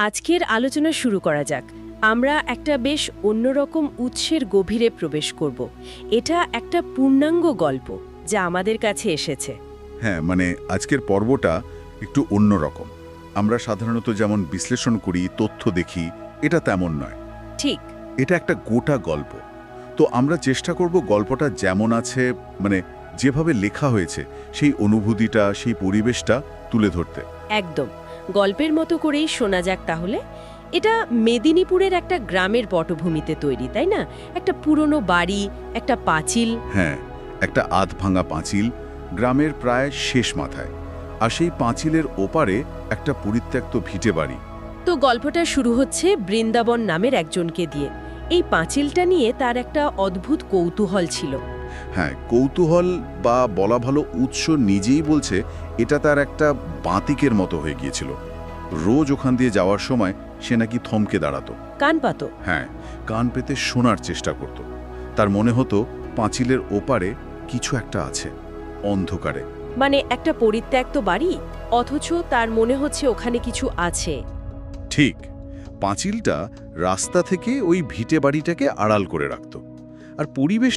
আজকের আলোচনা শুরু করা যাক। আমরা একটা বেশ অন্যরকম উৎসের গভীরে প্রবেশ করব। এটা একটা পূর্ণাঙ্গ গল্প যা আমাদের কাছে এসেছে। হ্যাঁ, মানে আজকের পর্বটা একটু অন্যরকম। আমরা সাধারণত যেমন বিশ্লেষণ করি, তথ্য দেখি, এটা তেমন নয়। ঠিক। এটা একটা গোটা গল্প। তো আমরা চেষ্টা করব গল্পটা যেমন আছে, মানে যেভাবে লেখা হয়েছে, সেই অনুভূতিটা, সেই পরিবেশটা তুলে ধরতে। একদম গল্পের মতো করেই শোনা যাক তাহলে। এটা মেদিনীপুরের একটা গ্রামের পটভূমিতে তৈরি, তাই না? একটা পুরনো বাড়ি, একটা পাঁচিল। হ্যাঁ, একটা আধভাঙা পাঁচিল, গ্রামের প্রায় শেষ মাথায়। আর সেই পাঁচিলের ওপারে একটা পরিত্যক্ত ভিটে বাড়ি। তো গল্পটা শুরু হচ্ছে বৃন্দাবন নামের একজনকে দিয়ে। এই পাঁচিলটা নিয়ে তার একটা অদ্ভুত কৌতূহল ছিল। হ্যাঁ, কৌতূহল বা বলা ভালো উৎস নিজেই বলছে এটা তার একটা বাতিকের মতো হয়ে গিয়েছিল। রোজ ওখান দিয়ে যাওয়ার সময় সে নাকি থমকে দাঁড়াতো। কান পাতো। হ্যাঁ, কান পেতে শোনার চেষ্টা করত। তার মনে হতো পাঁচিলের ওপারে কিছু একটা আছে, অন্ধকারে। মানে একটা পরিত্যক্ত বাড়ি, অথচ তার মনে হচ্ছে ওখানে কিছু আছে। ঠিক, পাঁচিলটা রাস্তা থেকে ওই ভিটে বাড়িটাকে আড়াল করে রাখত। আর পরিবেশ